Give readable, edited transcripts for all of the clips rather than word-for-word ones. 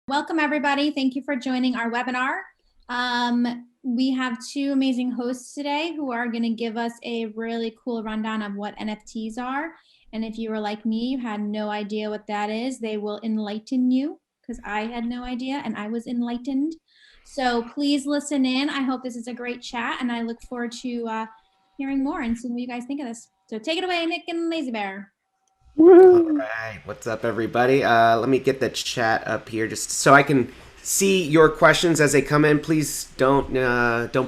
Welcome, everybody. Thank you for joining our webinar. We have two amazing hosts today who are going to give us a really cool rundown of what NFTs are. And if you were like me, you had no idea what that is, they will enlighten you, because I had no idea and I was enlightened. So please listen in. I hope this is a great chat, and I look forward to hearing more and seeing what you guys think of this. So take it away, Nick and Lazybaer. All right, what's up, everybody? Let me get the chat up here just so I can see your questions as they come in. Please don't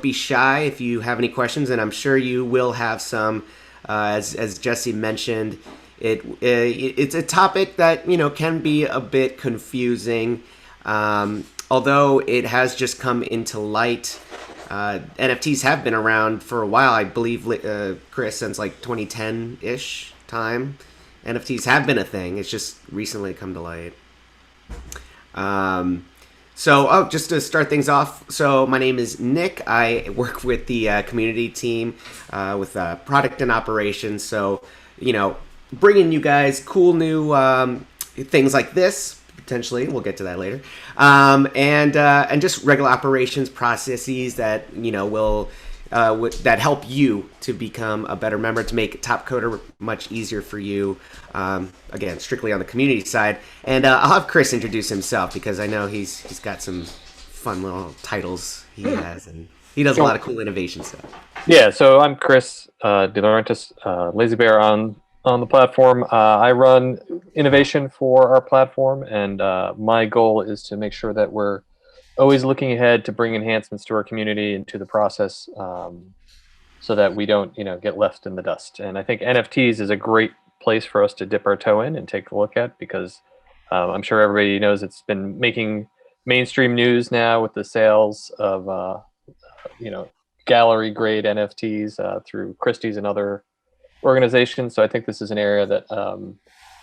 be shy if you have any questions, and I'm sure you will have some. As Jessie mentioned, it's a topic that can be a bit confusing, although it has just come into light. NFTs have been around for a while, I believe, Chris, since like 2010-ish time. NFTs have been a thing. It's just recently come to light. Just to start things off, so my name is Nick. I work with the community team with product and operations. So, bringing you guys cool new things like this. Potentially, we'll get to that later, and just regular operations processes that will. That help you to become a better member, to make Topcoder much easier for you. Again, strictly on the community side. And I'll have Chris introduce himself, because I know he's got some fun little titles he has, and he does a lot of cool innovation stuff. Yeah, so I'm Chris DeLaurentis, Lazybaer on the platform. I run innovation for our platform, and my goal is to make sure that we're always looking ahead to bring enhancements to our community and to the process, so that we don't, get left in the dust. And I think NFTs is a great place for us to dip our toe in and take a look at, because I'm sure everybody knows it's been making mainstream news now with the sales of, gallery grade NFTs through Christie's and other organizations. So I think this is an area that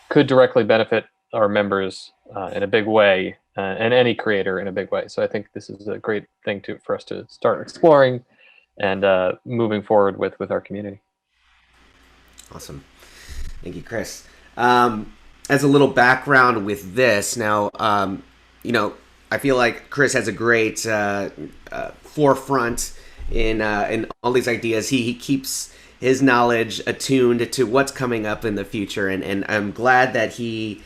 could directly benefit our members in a big way, and any creator in a big way. So I think this is a great thing for us to start exploring and moving forward with our community. Awesome. Thank you, Chris. As a little background with this, now, I feel like Chris has a great forefront in all these ideas. He keeps his knowledge attuned to what's coming up in the future, and I'm glad that he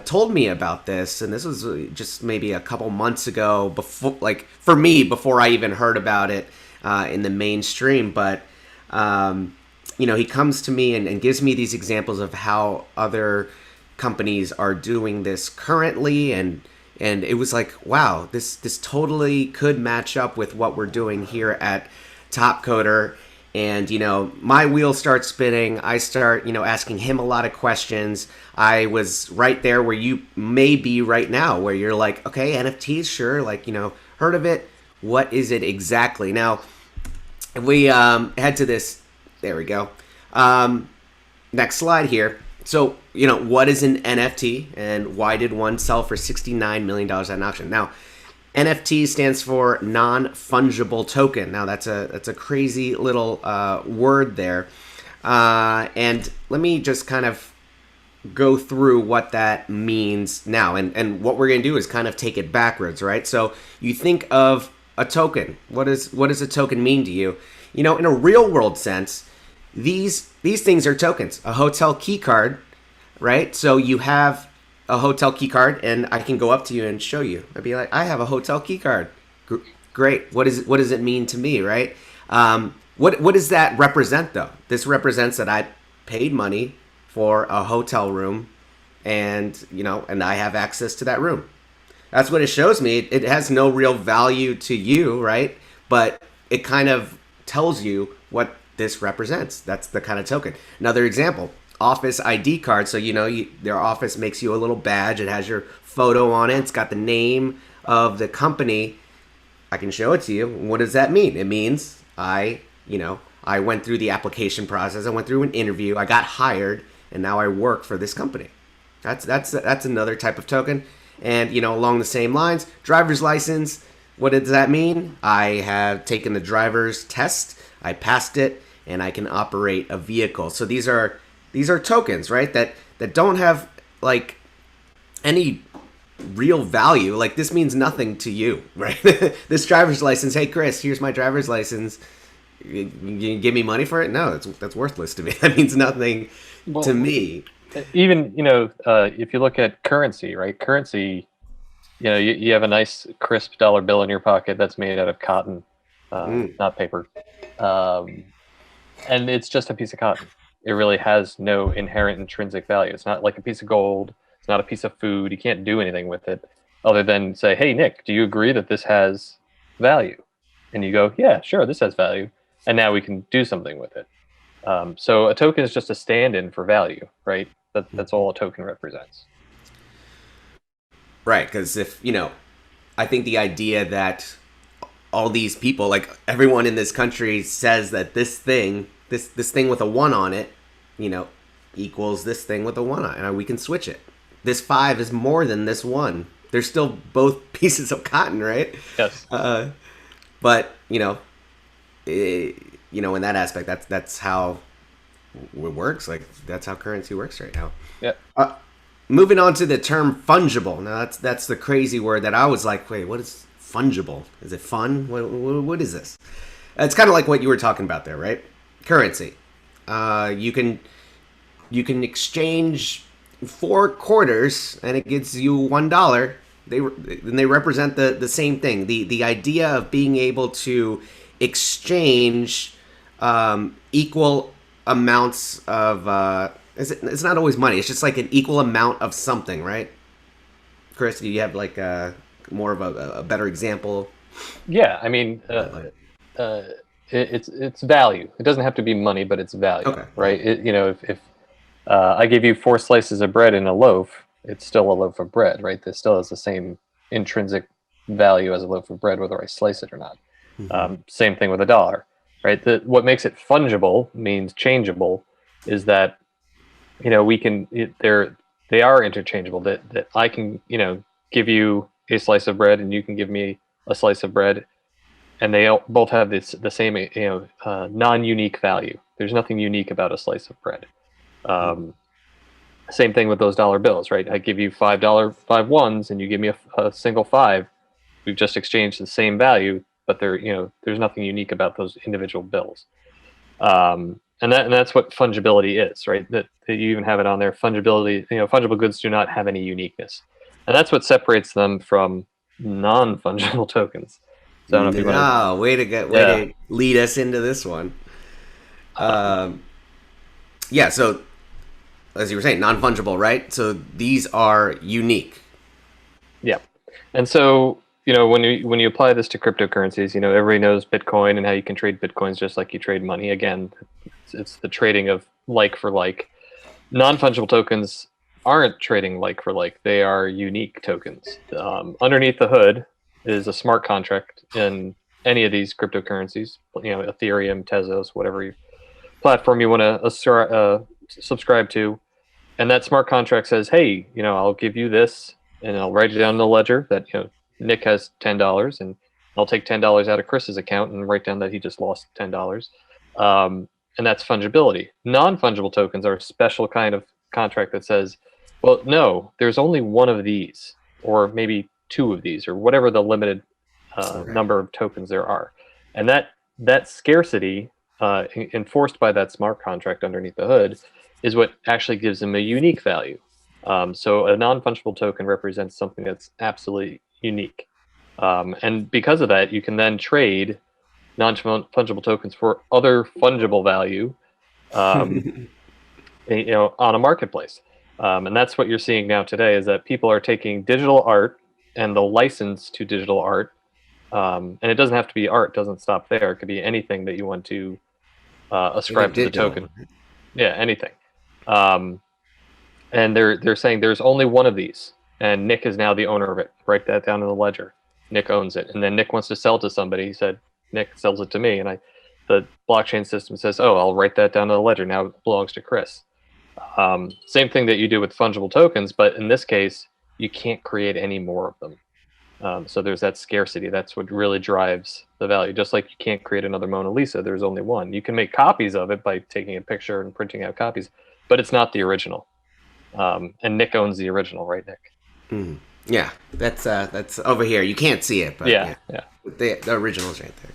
told me about this. And this was just maybe a couple months ago, before, like, for me, before I even heard about it in the mainstream. But he comes to me and gives me these examples of how other companies are doing this currently, and it was like, wow, this totally could match up with what we're doing here at Topcoder. And, my wheels start spinning. I start, asking him a lot of questions. I was right there where you may be right now, where you're like, okay, NFTs, sure. Like, heard of it. What is it exactly? Now, if we head to this, there we go. Next slide here. So, what is an NFT, and why did one sell for $69 million at an auction? Now, NFT stands for non-fungible token. Now, that's a crazy little word there. And let me just kind of go through what that means now. And what we're going to do is kind of take it backwards, right? So you think of a token. What does a token mean to you? In a real world sense, these things are tokens. A hotel key card, right? So you have a hotel key card, and I can go up to you and show you. I'd be like, I have a hotel key card. Great. What does it mean to me, right? What does that represent, though? This represents that I paid money for a hotel room, and and I have access to that room. That's what it shows me. It has no real value to you, right? But it kind of tells you what this represents. That's the kind of token. Another example, office ID card. So, their office makes you a little badge. It has your photo on it. It's got the name of the company. I can show it to you. What does that mean? It means I went through the application process. I went through an interview. I got hired, and now I work for this company. That's another type of token. And, along the same lines, driver's license. What does that mean? I have taken the driver's test. I passed it, and I can operate a vehicle. So these are tokens, right? That don't have like any real value. Like, this means nothing to you, right? This driver's license. Hey, Chris, here's my driver's license. You give me money for it? No, that's worthless to me. That means nothing to me. Even, if you look at currency, right? Currency, you have a nice crisp dollar bill in your pocket that's made out of cotton, not paper. And it's just a piece of cotton. It really has no inherent intrinsic value. It's not like a piece of gold. It's not a piece of food. You can't do anything with it other than say, hey, Nick, do you agree that this has value? And you go, yeah, sure, this has value. And now we can do something with it. So a token is just a stand-in for value, right? That's all a token represents. Right, because I think the idea that all these people, like everyone in this country, says that this thing with a 1 on it, equals this thing with a 1 on it, and we can switch it. This 5 is more than this 1. They're still both pieces of cotton, right? Yes. But in that aspect, that's how it works. Like, that's how currency works right now. Yeah. Moving on to the term fungible. Now that's the crazy word that I was like, wait, what is fungible? Is it fun? What is this? It's kind of like what you were talking about there, right? Currency. You can exchange 4 quarters and it gives you $1. They represent the same thing. The idea of being able to exchange equal amounts of it's not always money. It's just like an equal amount of something, right? Chris, do you have like more of a better example? Yeah, I mean, it's value. It doesn't have to be money, but it's value, okay, right? If I give you 4 slices of bread in a loaf, it's still a loaf of bread, right? That still has the same intrinsic value as a loaf of bread, whether I slice it or not. Mm-hmm. Same thing with $1, right? What makes it fungible, means changeable, is that they are interchangeable. That I can give you a slice of bread and you can give me a slice of bread, and they both have the same non-unique value. There's nothing unique about a slice of bread. Same thing with those dollar bills, right? I give you $5 ones and you give me a single 5. We've just exchanged the same value, but there's nothing unique about those individual bills. And that's what fungibility is, right? That you even have it on there. Fungibility, fungible goods do not have any uniqueness, and that's what separates them from non-fungible tokens. So I don't know if you want way to lead us into this one. Yeah. So as you were saying, non-fungible, right? So these are unique. Yeah, and so when you apply this to cryptocurrencies, everybody knows Bitcoin and how you can trade Bitcoins just like you trade money. Again, it's the trading of like for like. Non-fungible tokens aren't trading like for like. They are unique tokens. Underneath the hood is a smart contract in any of these cryptocurrencies. Ethereum, Tezos, whatever platform you want to subscribe to, and that smart contract says, "Hey, I'll give you this, and I'll write it down in the ledger that Nick has $10, and I'll take $10 out of Chris's account and write down that he just lost $10." And that's fungibility. Non-fungible tokens are a special kind of contract that says, well, no, there's only one of these, or maybe 2 of these, or whatever the limited number of tokens there are. And that scarcity enforced by that smart contract underneath the hood is what actually gives them a unique value. So a non-fungible token represents something that's absolutely unique. And because of that, you can then trade non-fungible tokens for other fungible value, on a marketplace. And that's what you're seeing now today, is that people are taking digital art and the license to digital art. And it doesn't have to be art, doesn't stop there. It could be anything that you want to ascribe to the token. Yeah, anything. And they're saying there's only one of these, and Nick is now the owner of it. Write that down in the ledger. Nick owns it. And then Nick wants to sell it to somebody. He said, Nick sells it to me, and the blockchain system says, oh, I'll write that down in the ledger. Now it belongs to Chris. Same thing that you do with fungible tokens, but in this case, you can't create any more of them. So there's that scarcity. That's what really drives the value. Just like you can't create another Mona Lisa, there's only one. You can make copies of it by taking a picture and printing out copies, but it's not the original. And Nick owns the original, right, Nick? Yeah, that's over here. You can't see it, but Yeah. the original's right there.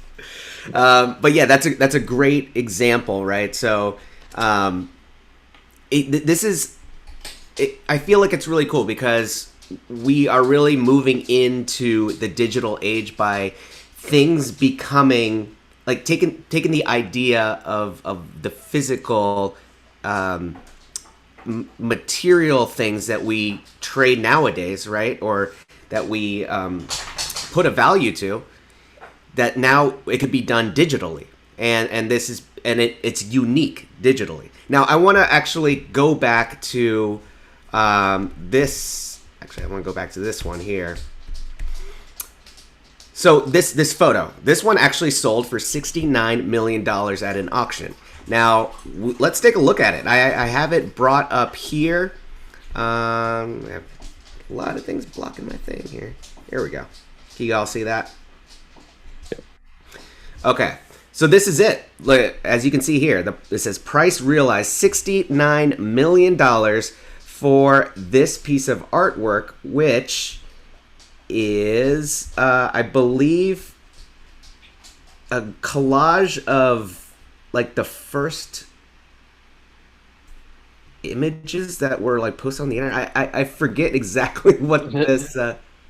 But yeah, that's a great example, right? So this is, I feel like it's really cool because we are really moving into the digital age by things becoming like taking the idea of the physical material things that we trade nowadays, right? Or that we put a value to, that now it could be done digitally. And this is, and it's unique digitally. Now I want to actually go back to this. Actually, I want to go back to this one here. So this photo, this one actually sold for $69 million at an auction. Now let's take a look at it. I have it brought up here. I have a lot of things blocking my thing here. Here we go. Can you all see that? Okay. So this is it. Look, as you can see here, it says price realized $69 million for this piece of artwork, which is, I believe, a collage of like the first images that were like posted on the internet. I forget exactly what this.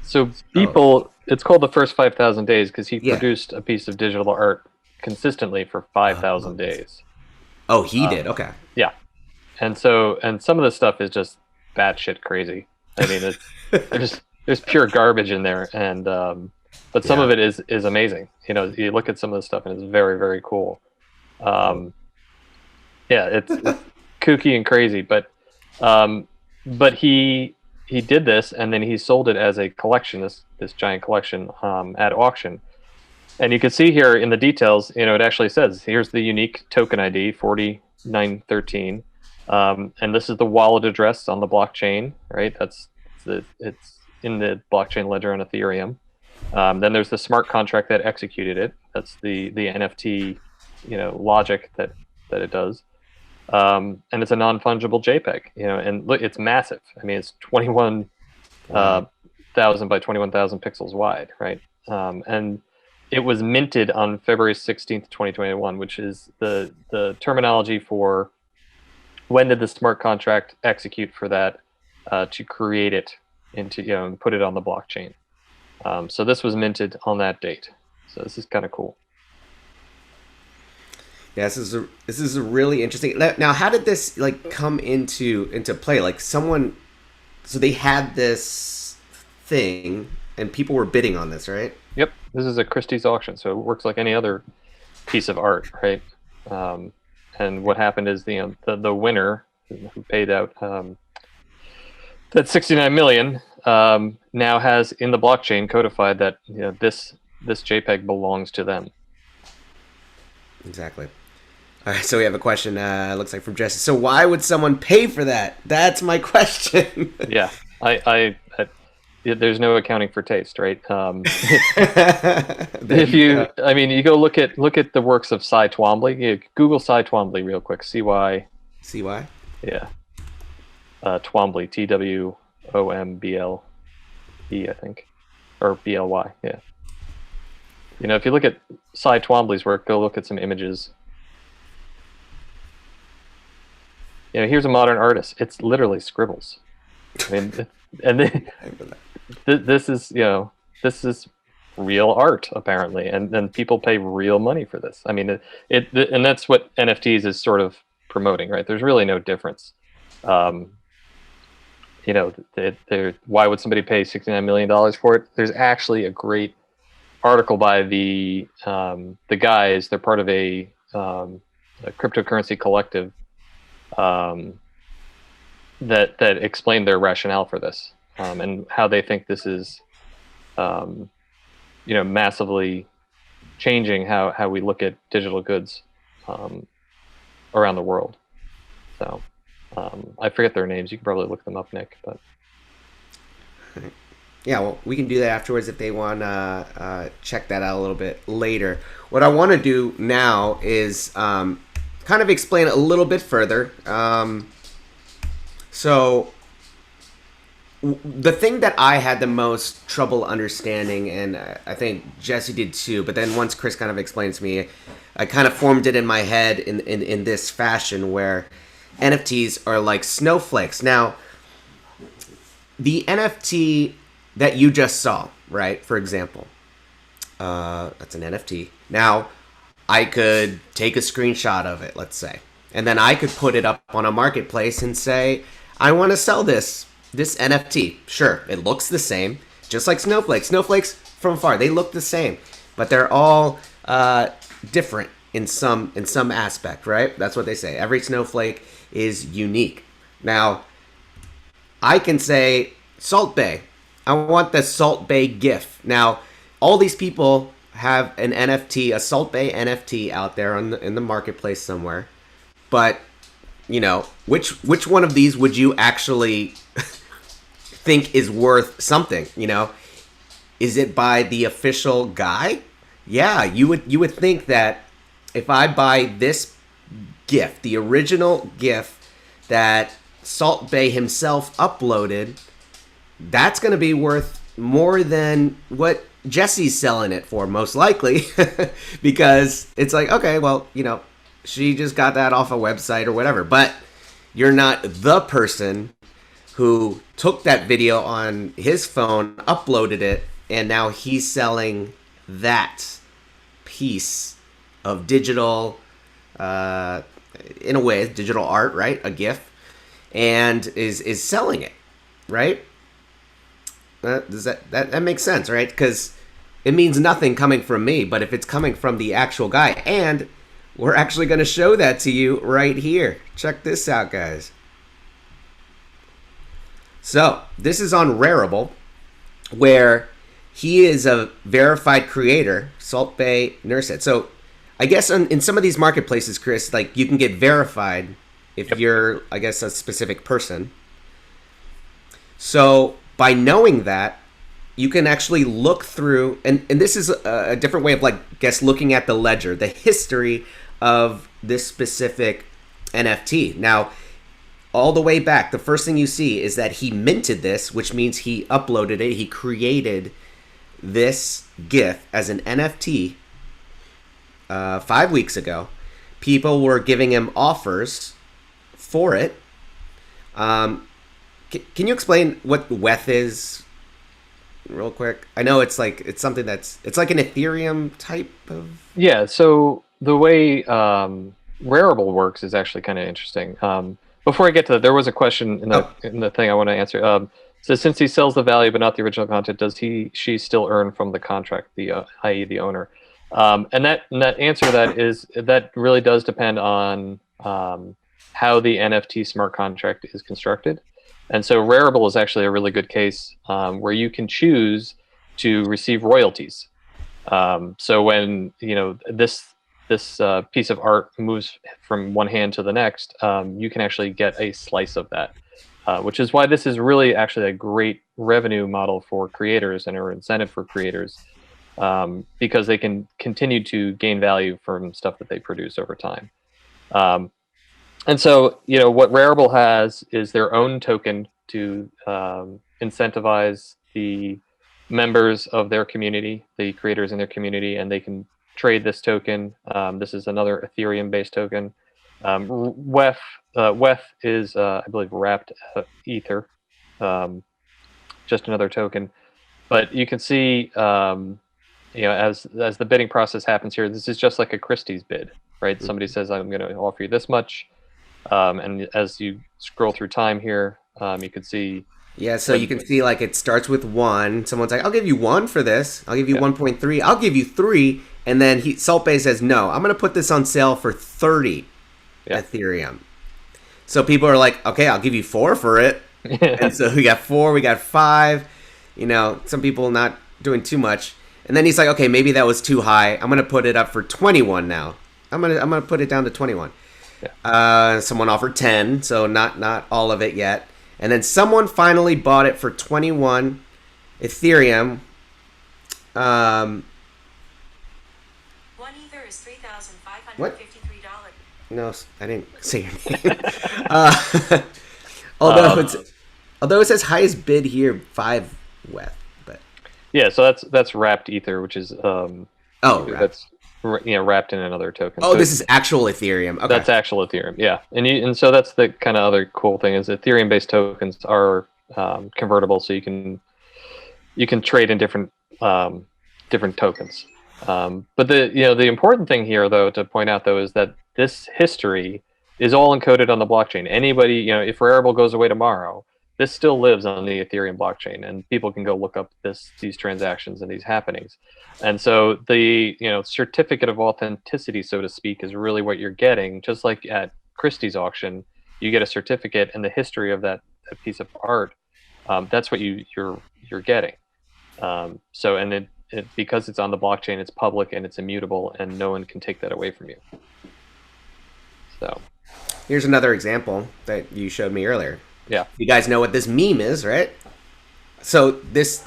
So people, it's called the first 5,000 days because he produced a piece of digital art consistently for 5,000 days. Oh, he did. Okay. Yeah, and some of the stuff is just batshit crazy. I mean, there's pure garbage in there, and but some of it is amazing. You know, you look at some of the stuff and it's very, very cool. It's kooky and crazy, but he did this and then he sold it as a collection, this giant collection at auction. And you can see here in the details, you know, it actually says here's the unique token ID 4913, and this is the wallet address on the blockchain, right? It's in the blockchain ledger on Ethereum. Then there's the smart contract that executed it. That's the NFT, you know, logic that it does. And it's a non-fungible JPEG, you know, and look, it's massive. I mean, it's 21,000 by 21,000 pixels wide, right? And it was minted on February 16th, 2021, which is the terminology for when did the smart contract execute for that to create it into, you know, and put it on the blockchain. So this was minted on that date. So this is kind of cool. Yeah, this is a really interesting. Now, how did this like come into play? Like so they had this thing and people were bidding on this, right? Yep, this is a Christie's auction, so it works like any other piece of art, right? And what happened is the winner who paid out that 69 million now has in the blockchain codified that, you know, this JPEG belongs to them. Exactly. All right, so we have a question. Looks like from Jessie. So why would someone pay for that? That's my question. Yeah, I there's no accounting for taste, right? If you, I mean, you go look at the works of Cy Twombly. You Google Cy Twombly real quick. CY. CY. Yeah. Twombly. TWOMBLE, I think, or BLY. Yeah. You know, if you look at Cy Twombly's work, go look at some images. You know, here's a modern artist. It's literally scribbles. I mean, and this is, you know, this is real art apparently, and people pay real money for this. I mean, and that's what NFTs is sort of promoting, right? There's really no difference. You know, why would somebody pay $69 million for it? There's actually a great article by the guys. They're part of a cryptocurrency collective that explained their rationale for this, and how they think this is, you know, massively changing how we look at digital goods around the world. So I forget their names. You can probably look them up, Nick. But yeah, well, we can do that afterwards if they want to check that out a little bit later. What I want to do now is kind of explain it a little bit further. So the thing that I had the most trouble understanding, and I think Jessie did too, but then once Chris kind of explained to me, I kind of formed it in my head in this fashion where NFTs are like snowflakes. Now, the NFT that you just saw, right, for example, that's an NFT. Now, I could take a screenshot of it, let's say, and then I could put it up on a marketplace and say, I want to sell this NFT. Sure, it looks the same, just like snowflakes. Snowflakes from afar, they look the same, but they're all different in some aspect, right? That's what they say. Every snowflake is unique. Now, I can say Salt Bay. I want the Salt Bay GIF. Now, all these people have an NFT, a Salt Bay NFT out there in the marketplace somewhere, but you know, which one of these would you actually think is worth something? You know, is it by the official guy? Yeah, you would think that if I buy this GIF, the original GIF that Salt Bay himself uploaded, that's going to be worth more than what Jessie's selling it for, most likely, because it's like, okay, well, you know, she just got that off a website or whatever, but you're not the person who took that video on his phone, uploaded it, and now he's selling that piece of digital, in a way, digital art, right? A GIF, and is selling it, right? Does that makes sense, right? Because it means nothing coming from me, but if it's coming from the actual guy, and we're actually going to show that to you right here. Check this out, guys. So this is on Rarible, where he is a verified creator, Salt Bay Nurset. So I guess in some of these marketplaces, Chris, like you can get verified if you're, I guess, a specific person. So by knowing that, you can actually look through, and this is a different way of, like, guess, looking at the ledger, the history of this specific NFT. Now, all the way back, the first thing you see is that he minted this, which means he uploaded it. He created this GIF as an NFT 5 weeks ago. People were giving him offers for it. Can you explain what WETH is real quick? I know it's something it's like an Ethereum type of... Yeah, so the way Rarible works is actually kind of interesting. Before I get to that, there was a question in the thing I want to answer. So since he sells the value but not the original content, does she still earn from the contract, i.e. the owner? And that answer to that is that really does depend on how the NFT smart contract is constructed. And so Rarible is actually a really good case where you can choose to receive royalties. So when this piece of art moves from one hand to the next, you can actually get a slice of that, which is why this is really actually a great revenue model for creators and an incentive for creators, because they can continue to gain value from stuff that they produce over time. And so, what Rarible has is their own token to incentivize the members of their community, the creators in their community, and they can trade this token. This is another Ethereum-based token. WEF is, I believe, wrapped Ether, just another token. But you can see, as the bidding process happens here, this is just like a Christie's bid, right? Mm-hmm. Somebody says, I'm going to offer you this much. And as you scroll through time here, you can see... Yeah, so you can see, like, it starts with 1. Someone's like, I'll give you 1 for this. I'll give you 1.3. I'll give you 3. And then Salt Bay says, no, I'm going to put this on sale for 30 Ethereum. So people are like, okay, I'll give you 4 for it. And so we got 4, we got 5. Some people not doing too much. And then he's like, okay, maybe that was too high. I'm going to put it up for 21 now. I'm gonna put it down to 21. Yeah. Someone offered 10, so not all of it yet. And then someone finally bought it for 21 Ethereum. One Ether is $3,553. What? No, I didn't say your name. Although Although it says highest bid here 5 WETH, but Yeah, so that's wrapped ether, which is right. that's wrapped in another token. Oh, So this is actual Ethereum. Okay. that's actual Ethereum, yeah. And so that's the kind of other cool thing is Ethereum-based tokens are convertible, so you can trade in different tokens. But the important thing here, though, to point out though, is that this history is all encoded on the blockchain. Anybody, if Rarible goes away tomorrow, this still lives on the Ethereum blockchain, and people can go look up these transactions and these happenings. And so the certificate of authenticity, so to speak, is really what you're getting. Just like at Christie's auction, you get a certificate and the history of that piece of art. That's what you're getting. So and it because it's on the blockchain, it's public and it's immutable, and no one can take that away from you. So here's another example that you showed me earlier. Yeah. You guys know what this meme is, right? So this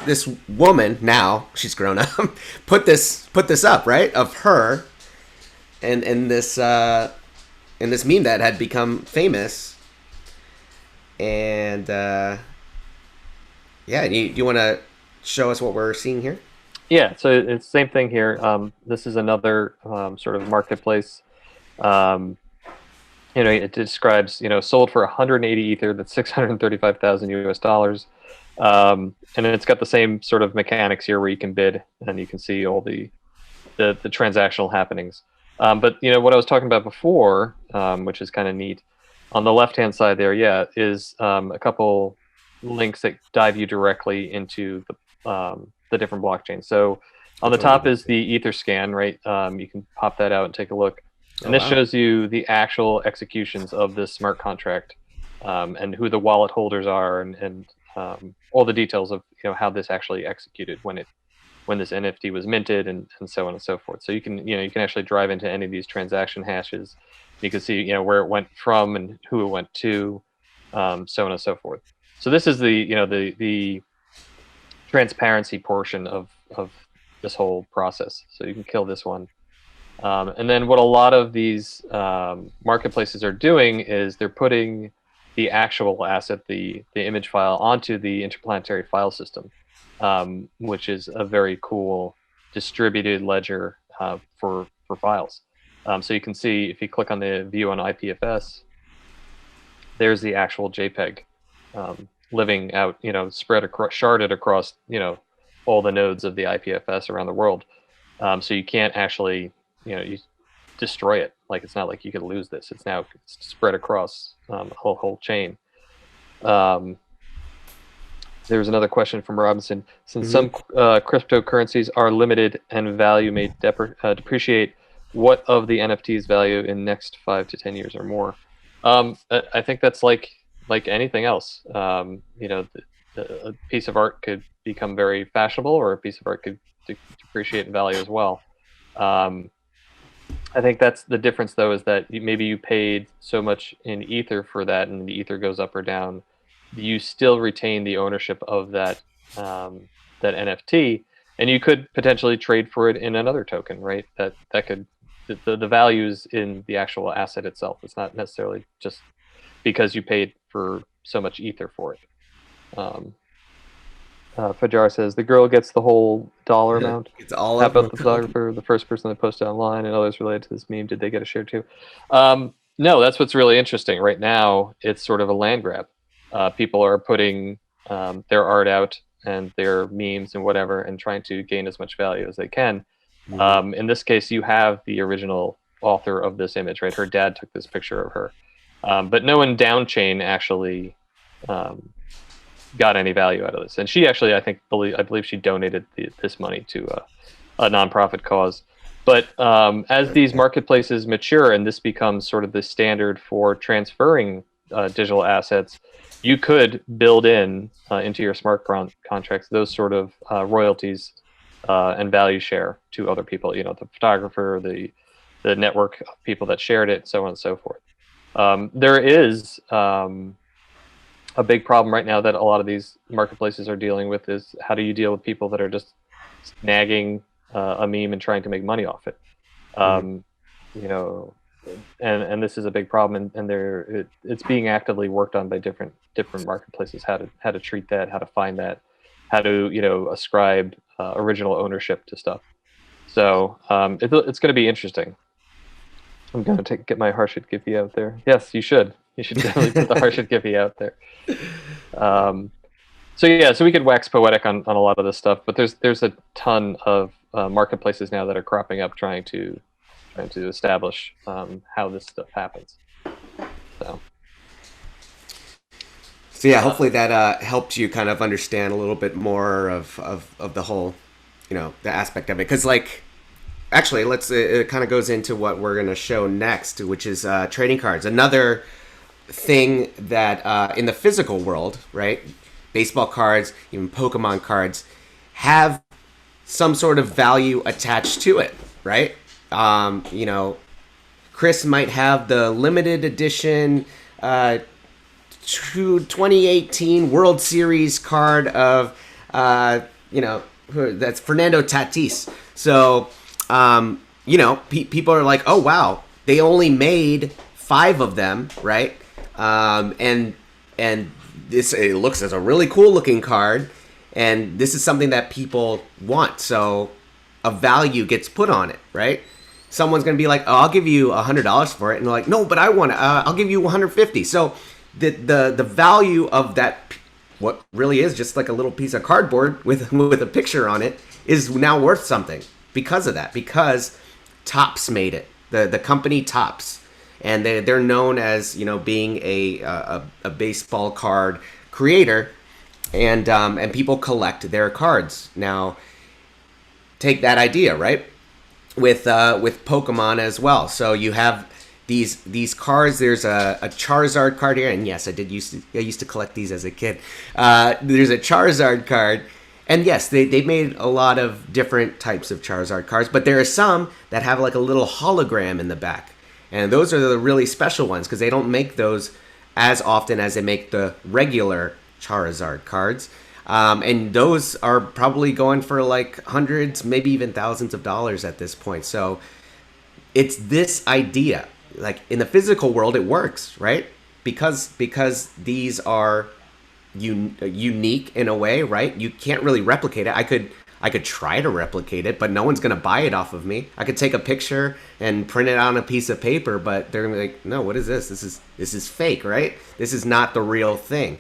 woman, now she's grown up, put this up, right, of her and in this meme that had become famous. And you want to show us what we're seeing here? Yeah, so it's the same thing here. This is another sort of marketplace. It describes, sold for 180 ether, that's 635,000 US dollars. And it's got the same sort of mechanics here where you can bid and you can see all the transactional happenings. But what I was talking about before, which is kind of neat, on the left-hand side there, is a couple links that dive you directly into the different blockchains. So on the top is the Etherscan, right? You can pop that out and take a look. And this shows you the actual executions of this smart contract, and who the wallet holders are, and all the details of how this actually executed when this NFT was minted, and so on and so forth. So you can actually drive into any of these transaction hashes. You can see where it went from and who it went to, so on and so forth. So this is the transparency portion of this whole process. So you can kill this one. And then what a lot of these marketplaces are doing is they're putting the actual asset, the image file, onto the interplanetary file system, which is a very cool distributed ledger for files. So you can see if you click on the view on IPFS, there's the actual JPEG living out, spread across, sharded across, all the nodes of the IPFS around the world. So you can't actually you destroy it. Like, it's not like you could lose this. It's now spread across a whole chain. There was another question from Robinson. Since some cryptocurrencies are limited and value may depreciate, what of the NFT's value in next 5 to 10 years or more? I think that's like anything else. A piece of art could become very fashionable, or a piece of art could depreciate in value as well. I think that's the difference, though, is that maybe you paid so much in ether for that, and the ether goes up or down. You still retain the ownership of that NFT, and you could potentially trade for it in another token, right? That could the values in the actual asset itself. It's not necessarily just because you paid for so much ether for it. Fajar says the girl gets the whole dollar amount. It's all How about the photographer, the first person that posted online, and others related to this meme? Did they get a share too? No, that's what's really interesting. Right now, it's sort of a land grab. People are putting their art out and their memes and whatever, and trying to gain as much value as they can. In this case, you have the original author of this image, right? Her dad took this picture of her, but no one down chain actually got any value out of this. And she actually, I believe she donated this money to a nonprofit cause. But as these marketplaces mature and this becomes sort of the standard for transferring digital assets, you could build into your smart contracts those sort of royalties and value share to other people. The photographer, the network of people that shared it, so on and so forth. There is a big problem right now that a lot of these marketplaces are dealing with is how do you deal with people that are just snagging a meme and trying to make money off it. and this is a big problem, and it's being actively worked on by different marketplaces, how to treat that, how to find that, how to ascribe original ownership to stuff. So it's going to be interesting. I'm going to get my Harshit Giphy out there. Yes, you should. You should definitely put the Harshit Giphy out there. So we could wax poetic on a lot of this stuff, but there's a ton of marketplaces now that are cropping up trying to establish how this stuff happens. So yeah, hopefully that helped you kind of understand a little bit more of the whole, the aspect of it. Because actually, it kind of goes into what we're going to show next, which is trading cards. Another thing that in the physical world, right? Baseball cards, even Pokemon cards, have some sort of value attached to it, right? Chris might have the limited edition 2018 World Series card of, that's Fernando Tatis. So, people are like, oh, wow, they only made 5 of them, right? And it looks as a really cool looking card, and this is something that people want. So a value gets put on it, right? Someone's going to be like, oh, I'll give you $100 for it. And they're like, no, but I want it. I'll give you $150. So the value of that, what really is just like a little piece of cardboard with a picture on it, is now worth something because of that, because Topps made it, the company Topps, and they're known as being a baseball card creator, and people collect their cards. Now take that idea, right, with Pokemon as well. So you have these cards. There's a Charizard card here, and yes, I used to collect these as a kid. There's a Charizard card. And yes, they made a lot of different types of Charizard cards, but there are some that have like a little hologram in the back. And those are the really special ones because they don't make those as often as they make the regular Charizard cards. And those are probably going for like hundreds, maybe even thousands of dollars at this point. So it's this idea. Like in the physical world, it works, right? Because these are unique in a way, right? You can't really replicate it. I could try to replicate it, but no one's gonna buy it off of me. I could take a picture and print it on a piece of paper, but they're gonna be like, no, what is this? This is fake, right? This is not the real thing.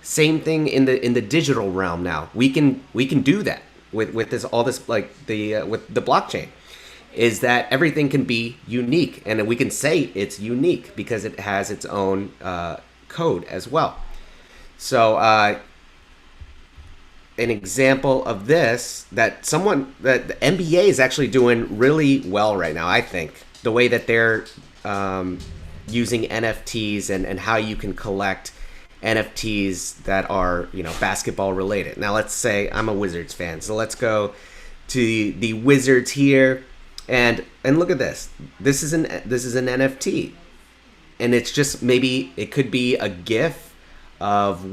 Same thing in the digital realm now. We can do that with this with the blockchain. Is that everything can be unique, and we can say it's unique because it has its own code as well. So an example of this that the NBA is actually doing really well right now, I think, the way that they're using NFTs and how you can collect NFTs that are basketball related. Now let's say I'm a Wizards fan, so let's go to the Wizards here, and look at this. This is an NFT, and it's just, maybe it could be a GIF of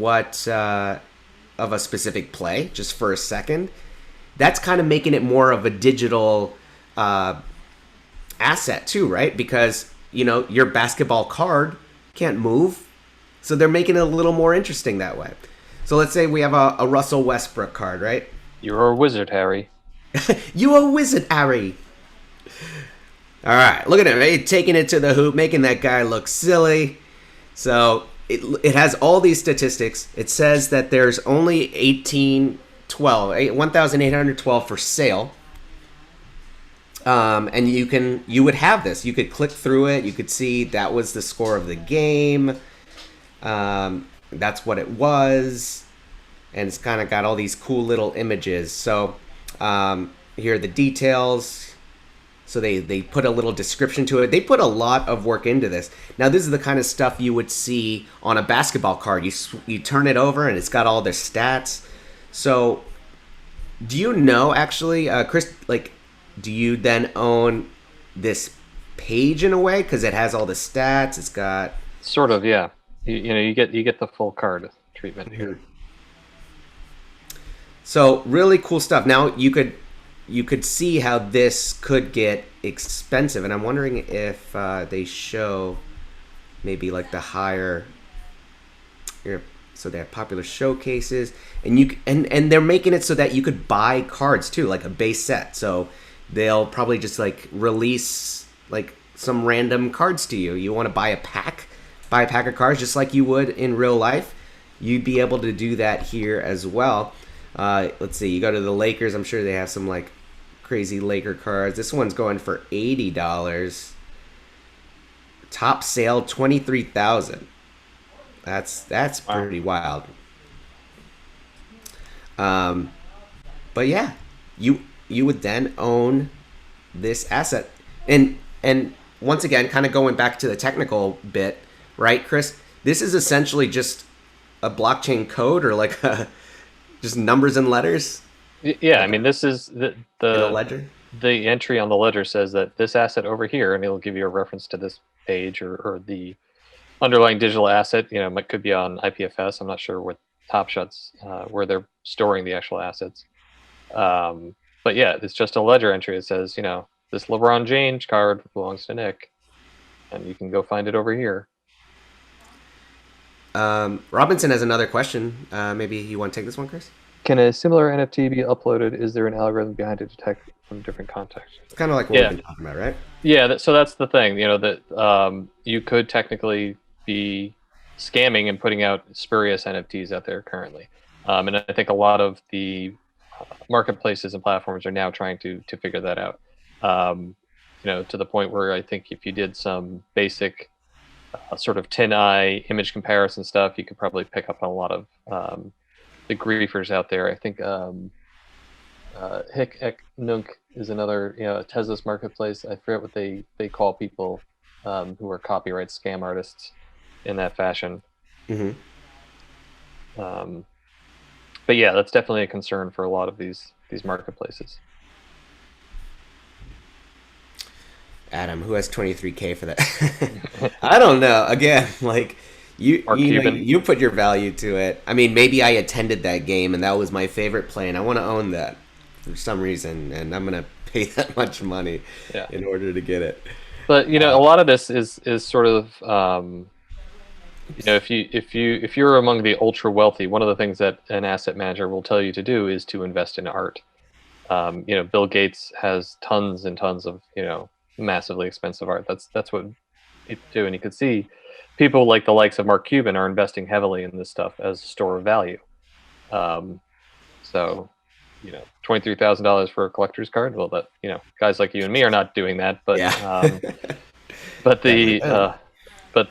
of a specific play just for a second. That's kind of making it more of a digital asset too, right? Because your basketball card can't move, so they're making it a little more interesting that way. So let's say we have a Russell Westbrook card, right? You're a wizard, Harry. You a wizard, Harry. All right, look at him, right? Taking it to the hoop, making that guy look silly. So it has all these statistics. It says that there's only 1,812 for sale. And you would have this. You could click through it. You could see that was the score of the game. That's what it was. And it's kind of got all these cool little images. So here are the details. So they put a little description to it. They put a lot of work into this. Now, this is the kind of stuff you would see on a basketball card. You turn it over, and it's got all the stats. So do you know, actually, Chris, do you then own this page in a way? Because it has all the stats. It's got... Sort of, yeah. You get the full card treatment here. So really cool stuff. Now, you could you could see how this could get expensive, and I'm wondering if they show maybe like the higher. Here, so they have popular showcases, and and they're making it so that you could buy cards too, like a base set. So they'll probably just like release like some random cards to you. You want to buy a pack of cards just like you would in real life. You'd be able to do that here as well. Let's see, you go to the Lakers, I'm sure they have some like crazy Laker cards. This one's going for $80. Top sale $23,000. That's pretty wild. But yeah, you would then own this asset, and once again, kind of going back to the technical bit, right, Chris? This is essentially just a blockchain code, or like just numbers and letters. Yeah, I mean, this is In a ledger. the entry on the ledger says that this asset over here, and it'll give you a reference to this page or the underlying digital asset. You know, it could be on IPFS. I'm not sure what Top Shot's where they're storing the actual assets. But yeah, it's just a ledger entry. It says, you know, this LeBron James card belongs to Nick, and you can go find it over here. Robinson has another question. Maybe you want to take this one, Chris? Can a similar NFT be uploaded? Is there an algorithm behind to detect from different contexts? It's kind of like what we've been talking about, right? Yeah, so that's the thing, you know, that you could technically be scamming and putting out spurious NFTs out there currently. And I think a lot of the marketplaces and platforms are now trying to figure that out. You know, to the point where I think if you did some basic sort of 10-eye image comparison stuff, you could probably pick up on a lot of the griefers out there. I think Hick Ek Nunk is another, you know, Tesla's marketplace. I forget what they call people who are copyright scam artists in that fashion. Mm-hmm. But yeah, that's definitely a concern for a lot of these marketplaces. Adam, who has 23K for that? I don't know. Again, like you put your value to it. I mean, maybe I attended that game and that was my favorite play, and I want to own that for some reason, and I'm gonna pay that much money in order to get it. But you know, a lot of this is sort of you know, if you're among the ultra wealthy, one of the things that an asset manager will tell you to do is to invest in art. You know, Bill Gates has tons and tons of, you know, massively expensive art. That's what it do, and you can see people like the likes of Mark Cuban are investing heavily in this stuff as a store of value. So, you know, $23,000 for a collector's card. Well, that, you know, guys like you and me are not doing that, but but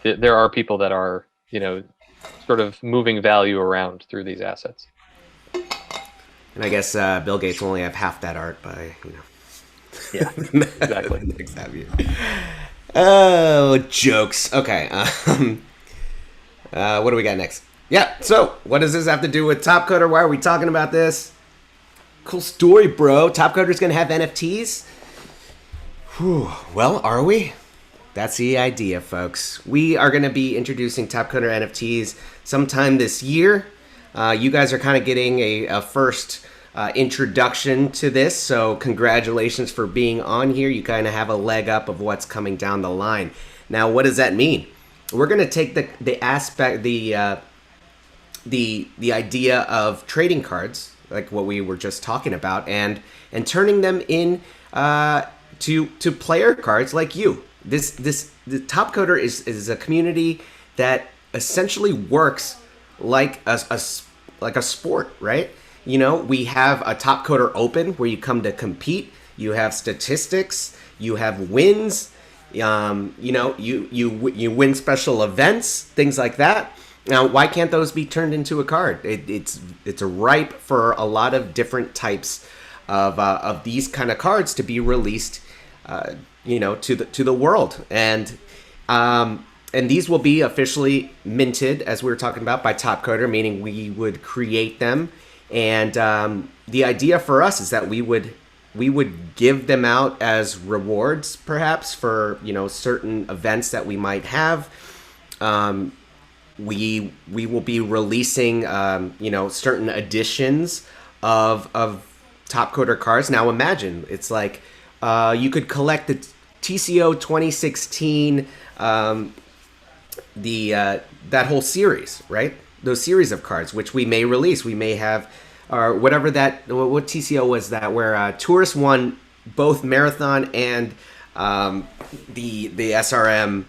there are people that are, you know, sort of moving value around through these assets. And I guess Bill Gates will only have half that art by, you know. Yeah, exactly. Next time you. Oh, jokes. Okay. What do we got next? Yeah. So, what does this have to do with Topcoder? Why are we talking about this? Cool story, bro. Topcoder's gonna have NFTs. Whew. Well, are we? That's the idea, folks. We are gonna be introducing Topcoder NFTs sometime this year. You guys are kind of getting a first introduction to this, so congratulations for being on here. You kind of have a leg up of what's coming down the line. Now, what does that mean? We're going to take the idea of trading cards, like what we were just talking about, and turning them in to player cards like you. The Topcoder is a community that essentially works like a sport, right? You know, we have a Topcoder Open where you come to compete. You have statistics. You have wins. You know, you win special events, things like that. Now, why can't those be turned into a card? It's ripe for a lot of different types of these kind of cards to be released, you know, to the world, and these will be officially minted, as we were talking about, by Topcoder, meaning we would create them. And the idea for us is that we would give them out as rewards, perhaps, for, you know, certain events that we might have. We will be releasing, you know, certain editions of Topcoder cards. Now imagine it's like you could collect the TCO 2016, that whole series, right? Those series of cards, which we may release. We may have, or whatever that. What TCO was that? Where Tourist won both marathon and the SRM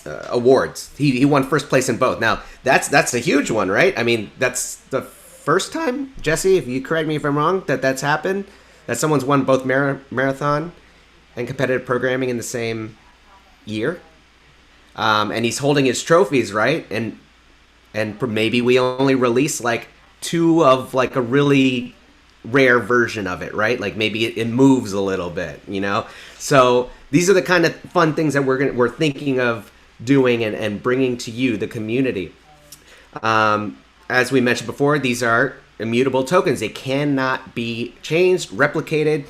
awards. He won first place in both. Now that's a huge one, right? I mean, that's the first time, Jessie, if you correct me if I'm wrong, that's happened, that someone's won both marathon and competitive programming in the same year. And he's holding his trophies, right? And maybe we only release like 2 of like a really rare version of it, right? Like maybe it moves a little bit, you know? So these are the kind of fun things that we're thinking of doing and bringing to you, the community. As we mentioned before, these are immutable tokens. They cannot be changed, replicated.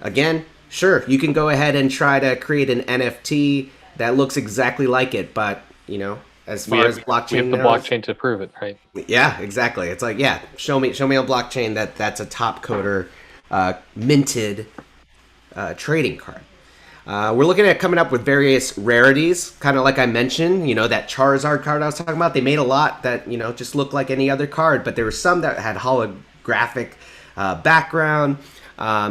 Again, sure, you can go ahead and try to create an NFT that looks exactly like it, but, you know, as far as blockchain we have the blockchain to prove it, right? Yeah, exactly. It's like, yeah, show me on blockchain that's a Topcoder minted trading card. We're looking at coming up with various rarities, kind of like I mentioned, you know, that Charizard card I was talking about. They made a lot that, you know, just looked like any other card, but there were some that had holographic background.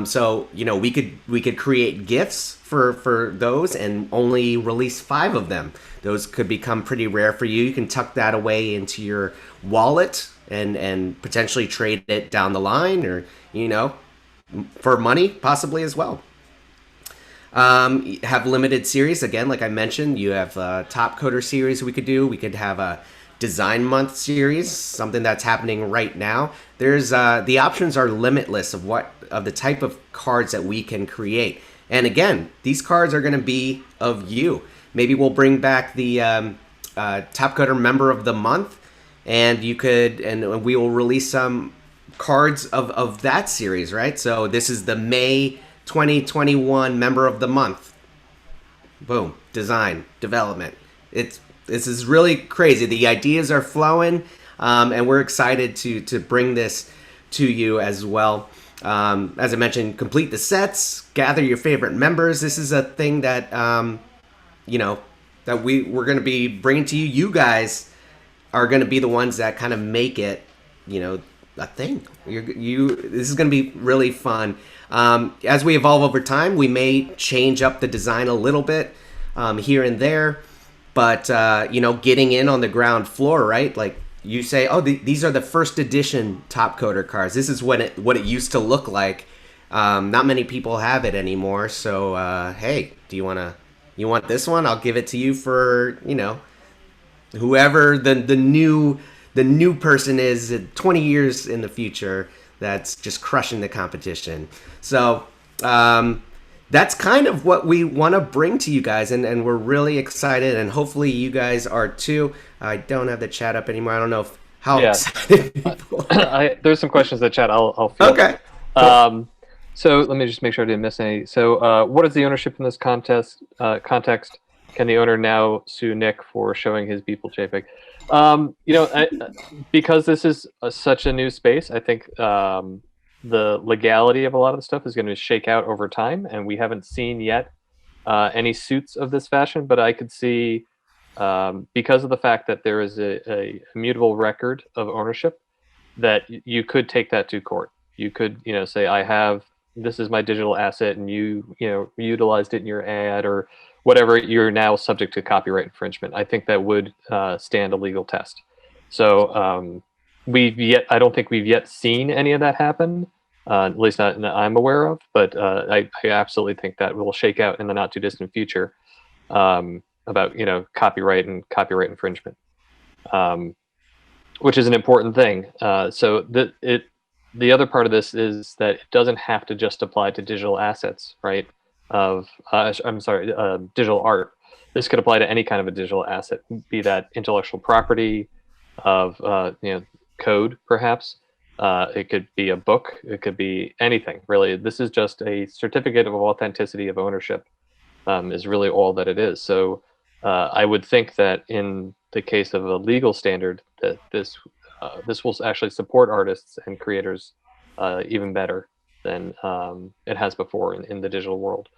So, you know, we could create gifts for those and only release 5 of them. Those could become pretty rare for you. You can tuck that away into your wallet and potentially trade it down the line, or, you know, for money possibly as well. Have limited series, again, like I mentioned. You have a Topcoder series we could do. We could have a Design Month series, something that's happening right now. There's the options are limitless of the type of cards that we can create. And again, these cards are going to be of you. Maybe we'll bring back the Topcoder Member of the Month, and we will release some cards of that series, right? So this is the May 2021 Member of the Month. Boom. Design, development. This is really crazy. The ideas are flowing, and we're excited to bring this to you as well. As I mentioned, complete the sets, gather your favorite members. This is a thing that, you know, that we're going to be bringing to you. You guys are going to be the ones that kind of make it, you know, a thing. This is going to be really fun. As we evolve over time, we may change up the design a little bit here and there, but you know, getting in on the ground floor, right? Like you say, oh, these are the first edition Topcoder cards. This is what it used to look like. Not many people have it anymore. So hey, you want this one? I'll give it to you for, you know, whoever the new person is 20 years in the future that's just crushing the competition. So that's kind of what we want to bring to you guys, and we're really excited, and hopefully you guys are too. I don't have the chat up anymore. I don't know how excited people are. There's some questions in the chat. I'll field. Okay. Cool. So let me just make sure I didn't miss any. So what is the ownership in this context? Can the owner now sue Nick for showing his Beeple JPEG? You know, because this is such a new space, I think the legality of a lot of the stuff is going to shake out over time, and we haven't seen yet any suits of this fashion. But I could see, because of the fact that there is a immutable record of ownership, that you could take that to court. You could, you know, say, this is my digital asset, and you utilized it in your ad or whatever. You're now subject to copyright infringement. I think that would stand a legal test. So I don't think we've yet seen any of that happen, at least not that I'm aware of. But I absolutely think that will shake out in the not too distant future about, you know, copyright and copyright infringement, which is an important thing. So the other part of this is that it doesn't have to just apply to digital assets, right? Digital art. This could apply to any kind of a digital asset, be that intellectual property of, you know, code, perhaps. It could be a book. It could be anything, really. This is just a certificate of authenticity of ownership, is really all that it is. So I would think that in the case of a legal standard, that this will actually support artists and creators even better than it has before in the digital world.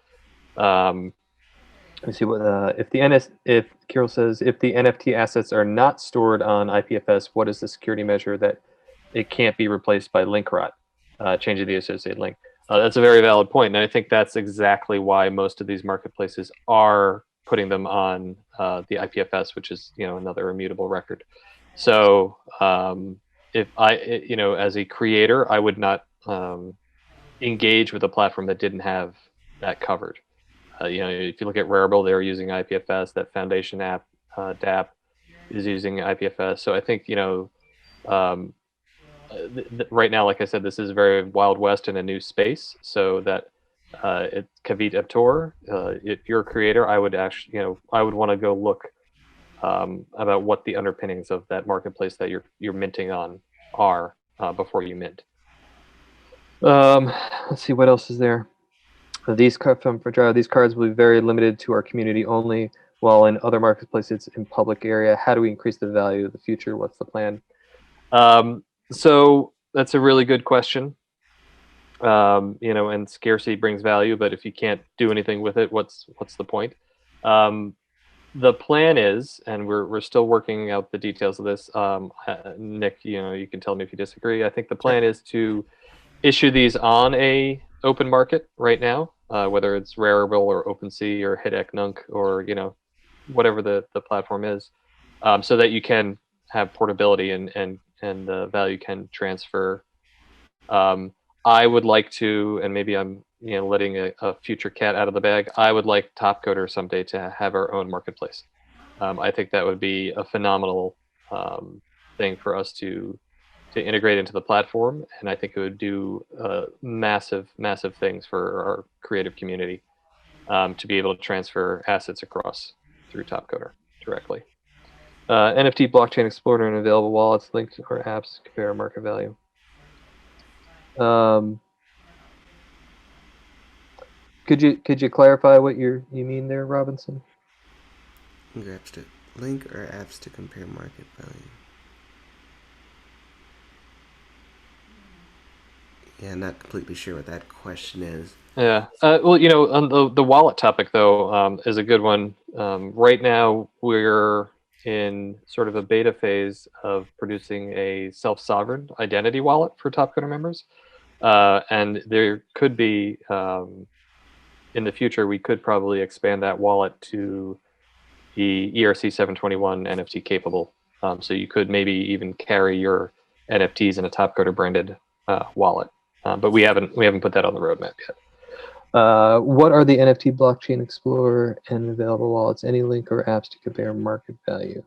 Let's see what if Kirill says, if the NFT assets are not stored on IPFS, what is the security measure that it can't be replaced by link rot, changing the associated link? That's a very valid point, and I think that's exactly why most of these marketplaces are putting them on the IPFS, which is another immutable record. So if as a creator, I would not engage with a platform that didn't have that covered. If you look at Rarible, they're using IPFS. That Foundation app, DApp, is using IPFS. So I think right now, like I said, this is very Wild West in a new space. So that it Kavit Aptor, if you're a creator, I would actually, I would want to go look about what the underpinnings of that marketplace that you're minting on are before you mint. Let's see what else is there. These cards will be very limited to our community only, while in other marketplaces in public area. How do we increase the value of the future? What's the plan? So that's a really good question. And scarcity brings value, but if you can't do anything with it, what's the point? The plan is, and we're still working out the details of this. Nick, you can tell me if you disagree. I think the plan is to issue these on a open market right now, whether it's Rarible or OpenSea or Hidek Nunk or whatever the platform is, so that you can have portability and the value can transfer. I would like to, and maybe I'm letting a future cat out of the bag. I would like Topcoder someday to have our own marketplace. I think that would be a phenomenal thing for us to integrate into the platform, and I think it would do massive things for our creative community to be able to transfer assets across through Topcoder directly. NFT blockchain explorer and available wallets, linked or apps, compare market value. Could you clarify what you mean there, Robinson? Link or apps to compare market value. Yeah, I'm not completely sure what that question is. Yeah. Well, on the wallet topic, though, is a good one. Right now, we're in sort of a beta phase of producing a self-sovereign identity wallet for Topcoder members. And there could be, in the future, we could probably expand that wallet to the ERC 721 NFT capable. So you could maybe even carry your NFTs in a Topcoder branded wallet. But we haven't put that on the roadmap yet. What are the NFT blockchain explorer and available wallets? Any link or apps to compare market value?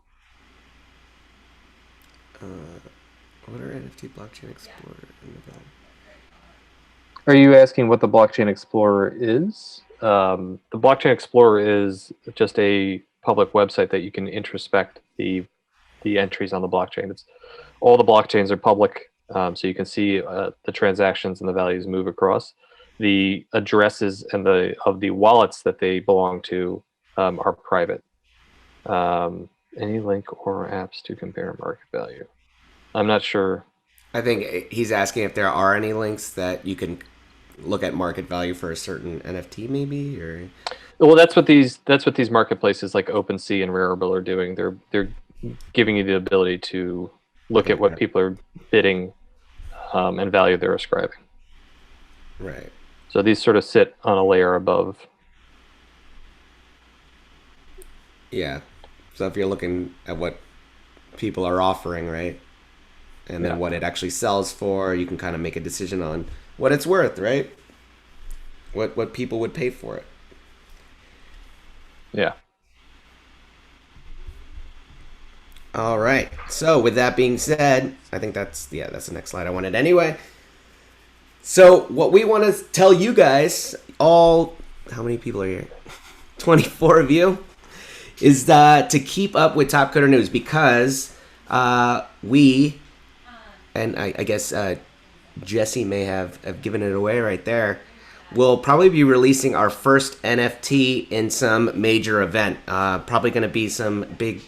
What are NFT blockchain explorer and available? Are you asking what the blockchain explorer is? The blockchain explorer is just a public website that you can introspect the entries on the blockchain. All the blockchains are public. So you can see the transactions and the values move across. The addresses and of the wallets that they belong to are private. Any link or apps to compare market value? I'm not sure. I think he's asking if there are any links that you can look at market value for a certain NFT, maybe, or. Well, that's what these marketplaces like OpenSea and Rarible are doing. They're giving you the ability to look at what people are bidding and value they're ascribing. Right. So these sort of sit on a layer above. Yeah. So if you're looking at what people are offering, right, and then what it actually sells for, you can kind of make a decision on what it's worth, right? What people would pay for it. Yeah. All right. So with that being said, I think that's the next slide I wanted anyway. So what we want to tell you guys, how many people are here? 24 of you, is to keep up with Topcoder news, because we, and I guess Jessie may have given it away right there, we'll probably be releasing our first NFT in some major event. Probably going to be some big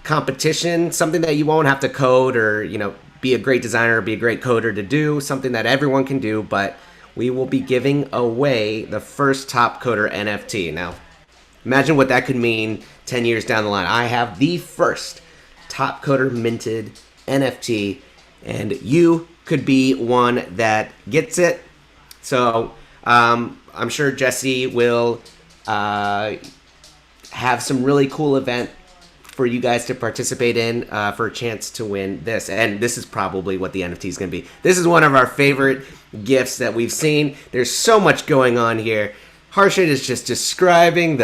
competition, something that you won't have to code or be a great designer or be a great coder to do, something that everyone can do, but we will be giving away the first Topcoder NFT. Now, imagine what that could mean 10 years down the line. I have the first Topcoder minted NFT, and you could be one that gets it. So I'm sure Jessie will have some really cool event for you guys to participate in for a chance to win this. And this is probably what the NFT is going to be. This is one of our favorite gifts that we've seen. There's so much going on here. Harshit is just describing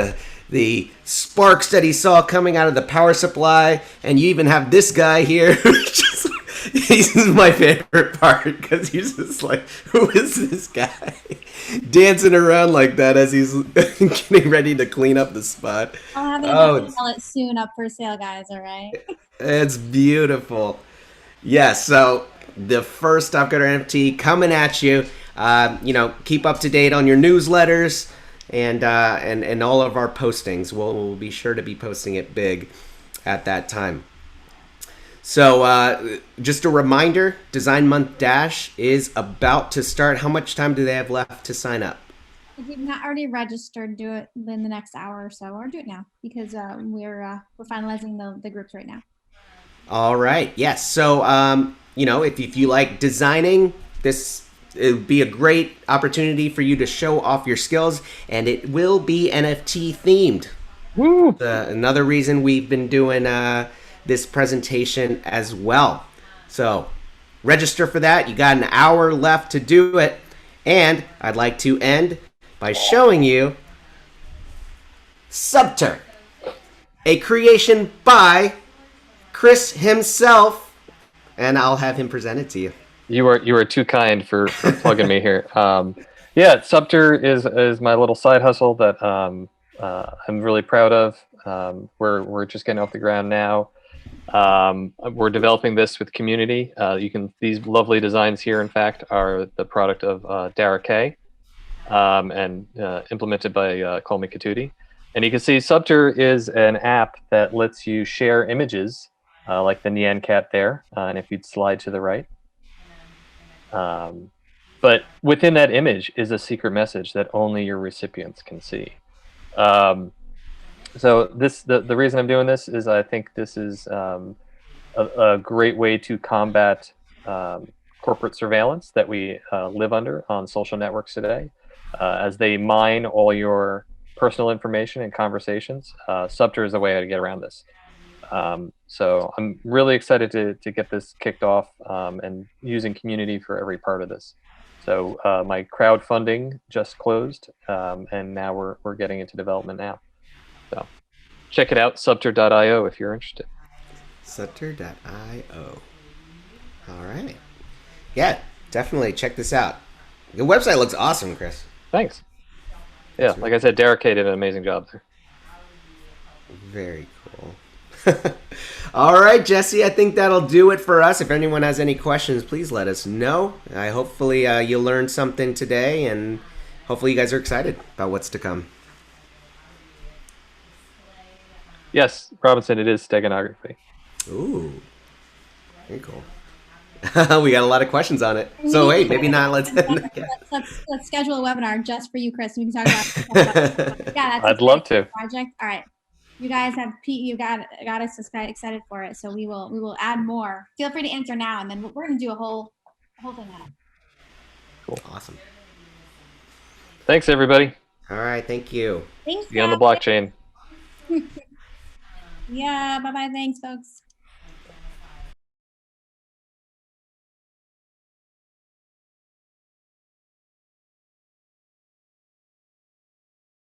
the sparks that he saw coming out of the power supply. And you even have this guy here. This is my favorite part because he's just like, who is this guy? Dancing around like that as he's getting ready to clean up the spot. I'll have it soon up for sale, guys, all right? It's beautiful. Yes, so the first Topcoder NFT coming at you. Keep up to date on your newsletters and all of our postings. We'll be sure to be posting it big at that time. So just a reminder, Design Month Dash is about to start. How much time do they have left to sign up? If you've not already registered, do it in the next hour or so, or do it now because we're finalizing the groups right now. All right. Yes. So if you like designing, it would be a great opportunity for you to show off your skills, and it will be NFT themed. Woo! Another reason we've been doing this presentation as well. So register for that. You got an hour left to do it. And I'd like to end by showing you Subter, a creation by Chris himself, and I'll have him present it to you. You are too kind for plugging me here. Subter is my little side hustle that I'm really proud of. We're just getting off the ground now. We're developing this with community. These lovely designs here, in fact, are the product of Dara K, and implemented by Colmy Katuti. And you can see Subter is an app that lets you share images, like the Nyan cat there, and if you'd slide to the right. But within that image is a secret message that only your recipients can see. So the reason I'm doing this is I think this is a great way to combat corporate surveillance that we live under on social networks today. As they mine all your personal information and conversations, Subter is a way to get around this. So I'm really excited to get this kicked off and using community for every part of this. So my crowdfunding just closed, and now we're getting into development now. So check it out, subter.io, if you're interested. Subter.io. All right. Yeah, definitely check this out. The website looks awesome, Chris. Thanks. Yeah, like I said, Derek K did an amazing job there. Very cool. All right, Jessie, I think that'll do it for us. If anyone has any questions, please let us know. Hopefully you learned something today, and hopefully you guys are excited about what's to come. Yes, Robinson, it is steganography. Ooh, very cool. We got a lot of questions on it. So wait, maybe not. Let's schedule a webinar just for you, Chris. We can talk about. Yeah, I'd love to. Project. All right, you guys have got us excited for it. So we will add more. Feel free to answer now, and then we're going to do a whole thing now. Cool. Awesome. Thanks, everybody. All right, thank you. Thanks. Be on the blockchain. Yeah, bye-bye. Thanks, folks.